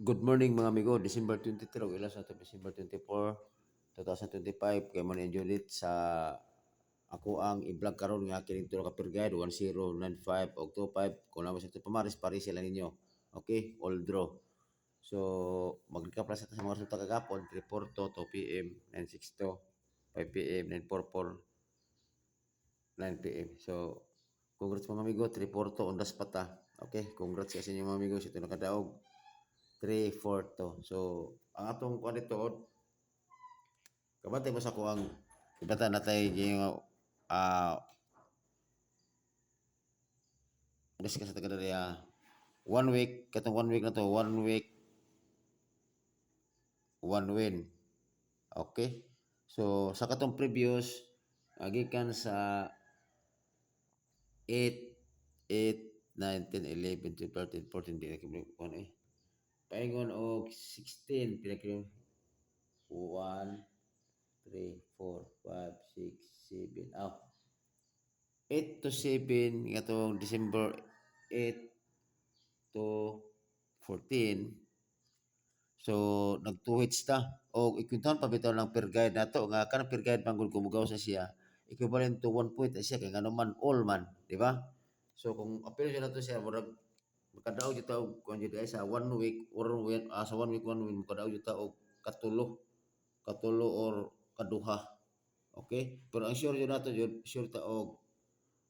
Good morning mga amigo, December 23, o ila sa ito, December 24, 2025, kay mo na ulit sa ako ang i-vlog karon nga kining tulo ka tour guide 1095 o 25 kung naman sa ito pamaris pari sila ninyo. Okay, all draw. So, mag-recap lang sa mga resulta kagapon, 342, 2 p.m., 962, 5 p.m., 944, 9 p.m. So, congrats mga amigo, 342 on the spot ha. Okay, congrats sa inyo mga amigo, sa ito nakadaog. 3, 4 to. So, ang atong kuha dito, kabantay mo sa kuang ibata na tayo yung discuss sa taga 1 week, katong 1 week na to, 1 week, 1 win. Okay? So, sa katong previous, gikan sa 8, 8, 9, 10, 11, 12, 13, 14, di na kimo eh. Paingon og 16, pinakilong 1, 3, 4, 5, 6, 7, 8 to 7 katong December 8 to 14. So nag-2 hits ta o ikwintahan pa bitaw lang per guide nato nga kanang per guide manggod kumugaw sa siya equivalent to 1 point na siya kay ngano man all man, di ba? So kung apil siya nato siya murag makadaog jud ta og kun jud ay sa 1 week or sa 1 week 1 win makadaog jud ta og katulo or kaduha. Okay? Pero ang sure jud nato jud sure ta og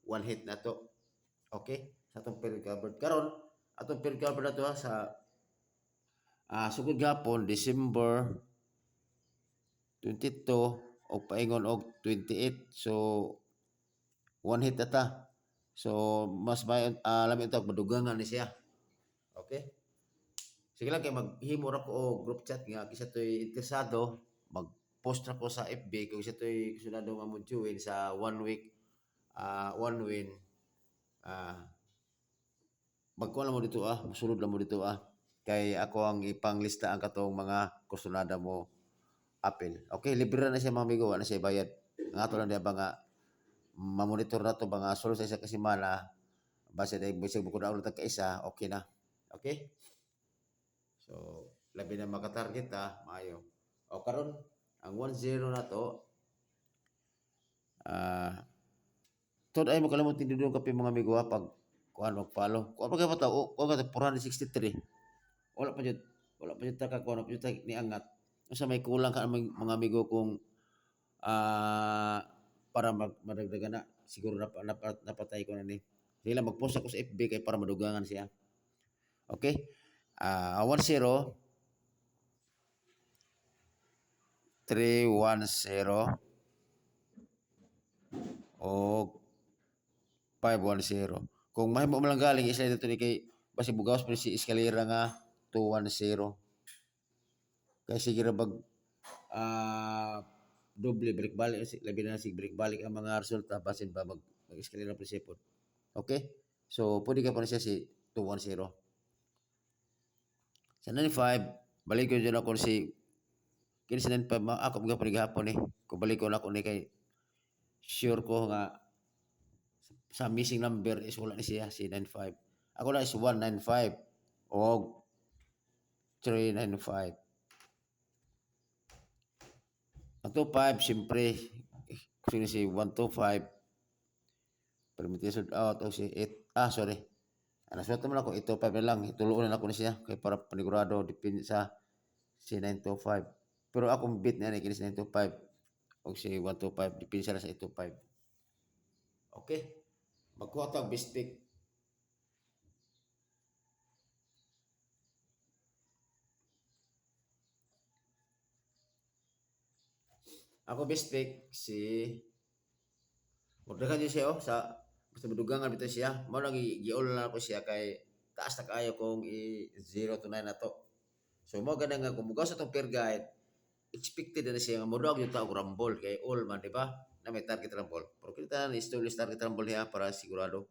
one hit na to. Okay? Sa atong period covered. Karon, atong period covered na to sa sugod gapon, December 22 o paingon og 28. So, one hit na ta. So, mas may alam ito, madugangan ni siya. Okay? Sige lang kay maghimo ra ko og group chat nga kisa to'y interesado, mag-post ra ko sa FB kung isa to'y sunado nga mo join sa 1 week, 1 win, magkuha lang mo dito musulod lang mo dito kay ako ang ipanglista ang katong mga kursunada mo apil. Okay, libre na siya mga amigo, na siya bayad. Nga to lang diya ba nga mamonitor na to ba nga solo sa isa kasimana base dahil bisig bukod na ulit ka isa, okay na. Okay? So, labi na makatarget maayo. O karon ang 1-0 na to, tod ay mo kalimot tindudong kape mga amigo pag kuan mag-follow. Kuan pa kay pataw, kuan ka 463. Wala pa jud ta ka kuan pa jud ni angat. Unsa may kulang ka mga amigo kung para madagdagan na siguro napatay ko na ni. Sila mag-post ako sa FB kay para madugangan siya. Okay? 1-0, 3-1-0 o 5-1-0. Kung mahimo mo lang galing isa dito ni kay basi bugawas pa si Escalera nga 2-1-0. Kay sige ra bag doble break balik labi na si break balik ang mga resulta basin pa mag-escalera pa siya po. Okay? So pwede ka pa na siya si 2-1-0. Sa 95, balik ko dyan ako si kini sa 95, ako mga panigahapon kung balik ko na ako ni kay sure ko nga sa missing number is wala ni siya si 95. Ako na is 195 o 395. Ang 25, siyempre, kasi si 125, permitted out o si 8, sorry. Nasulat naman ako, 825 na lang, ituloon na ako na siya, kaya para panigurado, depende sa si 925. Pero akong bit na yan, kini si 925, o si 125, depende sa 825. Okay? Magkuha ito ang best pick. Ako best pick si Magdagan niya siya sa basta madugangan bitaw siya. Mao nang giol na ako siya kay taas na kaayo kong 0 to 9 na to. So mo gana nga kumugaw sa tong per guide, expected na siya nga modog yung tao rumble kay all man di ba? Na may target rumble. Pero kita na is target rumble niya para sigurado.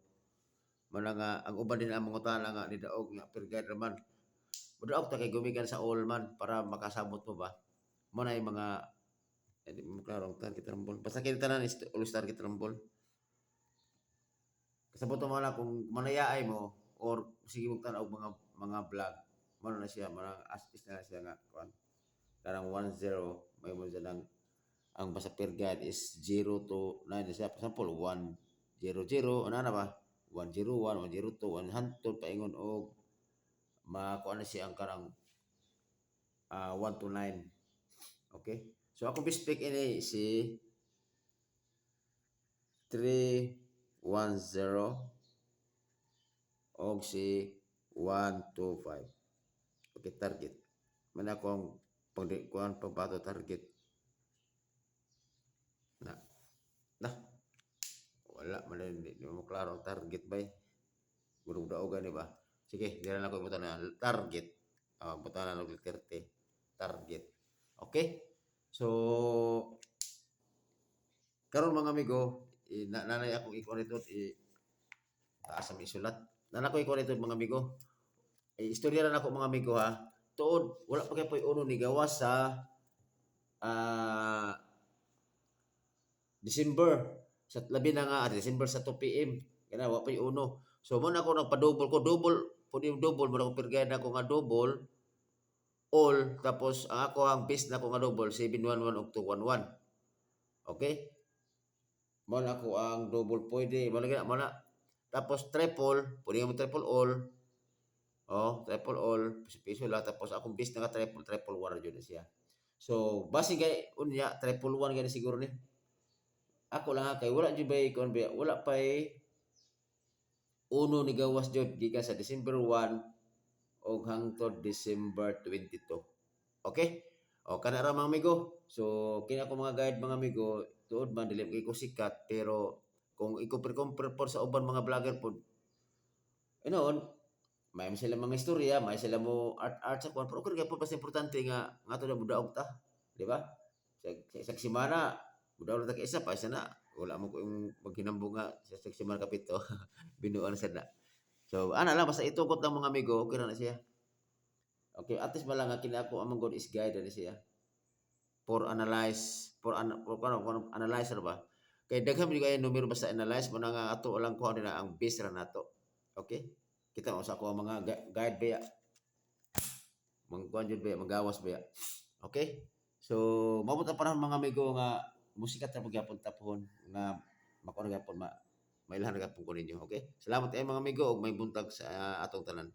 Mana nga ang uban din ang mga tana nga ni daog nga per guide raman. Modog ta kay gumikan sa all man para makasabot mo ba? Mo na yung mga hindi mo klaro ang target rumble. Basta kita na is all target rumble. Kasabot mo na kung manayaay mo or sige mo tanaw mga vlog. Mao na siya marang as na siya nga kuan. Karang 10 may mo siya ng ang basta per guide is 0 to 9 na siya. For example, 100 ana na ba? 101, 102, 100 paingon og makuha na siya ang karang 1 to 9. Okay? So ako bispik ini si 310 og si 125. Okay, target. Man akong kuan pagbato target na na wala man di mo klaro ang target bay. Gurug daogan ni ba? Sige, dira na ko ibutan na target. Butan na og letter T. Target. Okay? So karon mga amigo, nanay akong ikuan ito taas ang isulat. Nanay ko ikuan ito mga amigo. Istorya na ako mga amigo ha. Tuod wala pa kay poy uno ni gawas sa ah December sa labi na nga December sa 2 PM kana wa pa uno. So mo na ako nagpa-double ko pud yung double mo na ko pirgay na ko nga double all tapos ang ako ang base na ko nga double 711 ug 211. Okay? Mo na ako ang double pwede mo na tapos triple pwede mo triple all. Oh, triple all piso lang tapos akong base na nga triple one jud siya. So base kay unya triple one gani siguro ni. Ako lang kay wala jud bay kon wala pay uno ni gawas jud gikan sa December 1 og hangtod December 22. Okay? O kana ra mga amigo. So kini ako mga guide mga amigo, tuod man dili ko sikat pero kung i-compare sa uban mga vlogger pod inoon may sila mga istorya, may sila mo art sa kwan pero kung gyapon mas importante nga to na mudaog ta, di ba? Sa semana mudaog ta kay isa pa isa na wala mo ko yung maghinambong nga sa semana kapito binuan sa na. So ana lang basta itugot lang mga amigo okay na siya. Okay, at least mala nga kini ako among God is guide na siya for analyze for analyzer ba kay daghan mi kay numero basta analyze mo na nga ato lang ko na ang base ra nato. Okay? Kita mo sa ako mga guide ba mangkuan jud ba magawas ba. Okay? So maabot na panahon mga amigo nga musika ta pagyapon tapon nga makuha gyapon mailahan gyapon ko ninyo. Okay? Salamat kay mga amigo ug may buntag sa atong tanan.